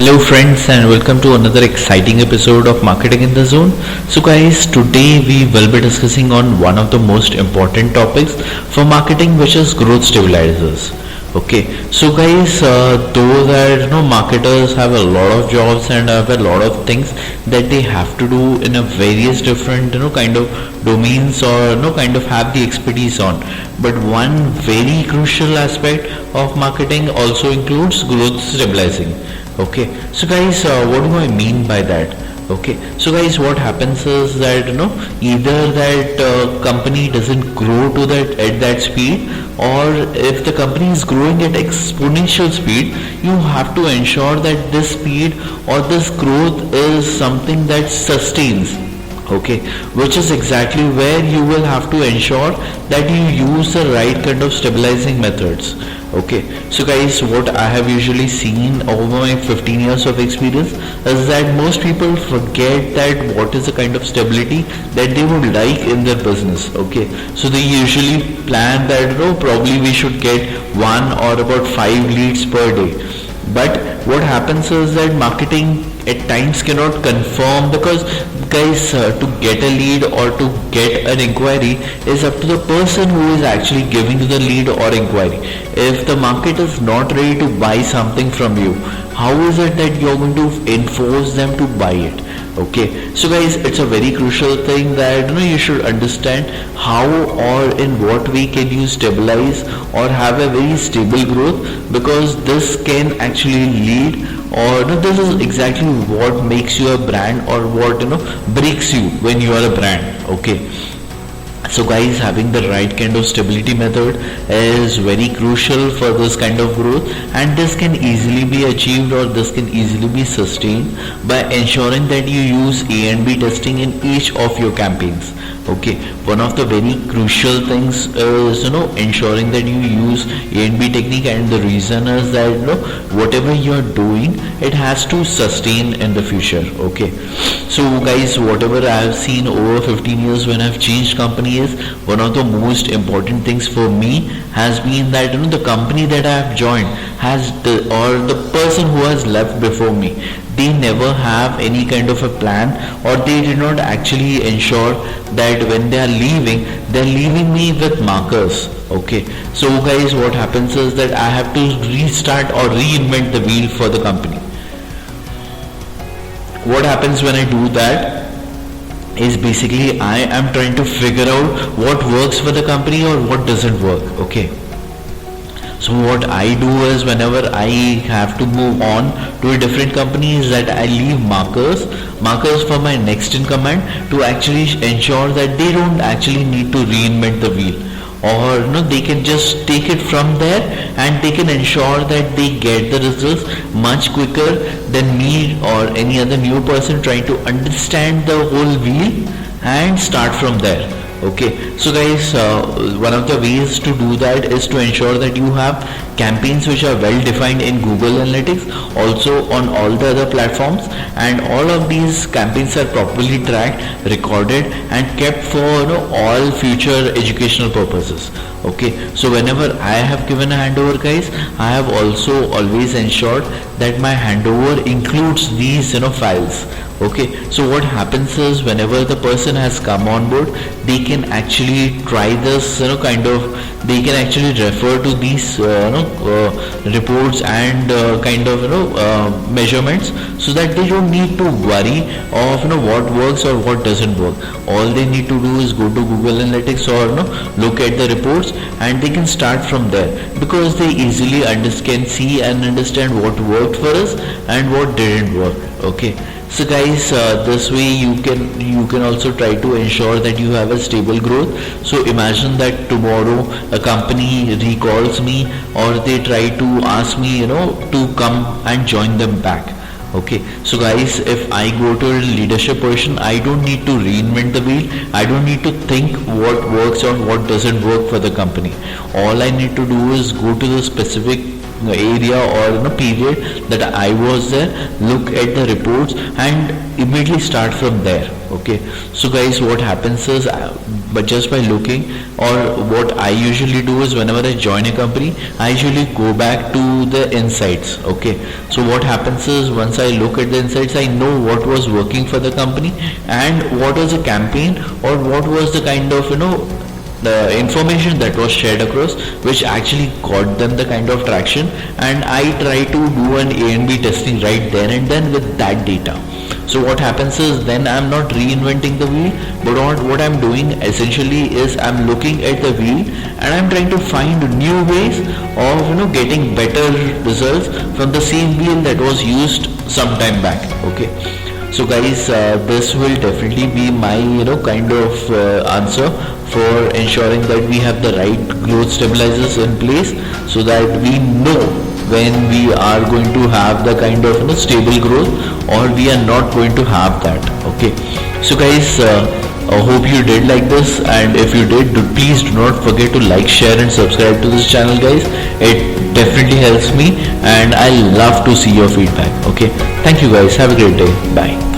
Hello friends and welcome to another exciting episode of Marketing in the Zone. So guys, today we will be discussing on one of the most important topics for marketing, which is growth stabilizers. Okay, so guys, though that marketers have a lot of jobs and have a lot of things that they have to do in a various different kind of domains or kind of have the expertise on, but one very crucial aspect of marketing also includes growth stabilizing. Okay, so guys, what do I mean by that? Okay, so guys, what happens is that either that company doesn't grow to that at that speed, or if the company is growing at exponential speed, you have to ensure that this speed or this growth is something that sustains. Okay, which is exactly where you will have to ensure that you use the right kind of stabilizing methods. Okay, so guys, what I have usually seen over my 15 years of experience is that most people forget that what is the kind of stability that they would like in their business. Okay, so they usually plan that probably we should get one or about 5 leads per day. But what happens is that marketing at times cannot confirm, because guys, to get a lead or to get an inquiry is up to the person who is actually giving you the lead or inquiry. If the market is not ready to buy something from you, how is it that you're going to enforce them to buy it? Okay, so guys, it's a very crucial thing that you should understand how or in what way can you stabilize or have a very stable growth, because this can actually lead, or this is exactly what makes you a brand, or what breaks you when you are a brand. Okay, so guys, having the right kind of stability method is very crucial for this kind of growth, and this can easily be achieved, or this can easily be sustained by ensuring that you use A and B testing in each of your campaigns. Okay, one of the very crucial things is ensuring that you use A and B technique, and the reason is that whatever you are doing, it has to sustain in the future. Okay, so guys, whatever I have seen over 15 years when I've changed companies, one of the most important things for me has been that the company that I have joined has the person who has left before me, they never have any kind of a plan, or they did not actually ensure that when they are leaving, they're leaving me with markers. Okay, so guys, what happens is that I have to restart or reinvent the wheel for the company. What happens when I do that is basically I am trying to figure out what works for the company or what doesn't work. Okay, so what I do is whenever I have to move on to a different company is that I leave markers for my next in command to actually ensure that they don't actually need to reinvent the wheel, or they can just take it from there and they can ensure that they get the results much quicker than me or any other new person trying to understand the whole wheel and start from there. Okay, so guys, one of the ways to do that is to ensure that you have campaigns which are well defined in Google Analytics, also on all the other platforms, and all of these campaigns are properly tracked, recorded, and kept for all future educational purposes. Okay, so whenever I have given a handover, guys, I have also always ensured that my handover includes these files. Okay, so what happens is whenever the person has come on board, they can actually try this they can actually refer to these reports and measurements, so that they don't need to worry of what works or what doesn't work. All they need to do is go to Google Analytics or look at the reports, and they can start from there, because they easily can see and understand what worked for us and what didn't work. Okay, so guys, this way you can also try to ensure that you have a stable growth. So imagine that tomorrow a company recalls me, or they try to ask me to come and join them back. Okay, so guys, if I go to a leadership position, I don't need to reinvent the wheel. I don't need to think what works or what doesn't work for the company. All I need to do is go to the specific area or period that I was there, look at the reports, and immediately start from there. Okay, so guys, what happens is, but just by looking, or what I usually do is, whenever I join a company, I usually go back to the insights. Okay, so what happens is, once I look at the insights, I know what was working for the company and what was a campaign, or what was the kind of the information that was shared across, which actually got them the kind of traction, and I try to do an A and B testing right there and then with that data. So what happens is, then I'm not reinventing the wheel, but what I'm doing essentially is, I'm looking at the wheel and I'm trying to find new ways of getting better results from the same wheel that was used some time back. Okay, so guys, this will definitely be my kind of answer for ensuring that we have the right growth stabilizers in place, so that we know when we are going to have the kind of stable growth, or we are not going to have that. Okay, so guys, I hope you did like this, and if you did, please do not forget to like, share and subscribe to this channel, guys. It definitely helps me and I love to see your feedback. Okay, thank you guys, have a great day, bye.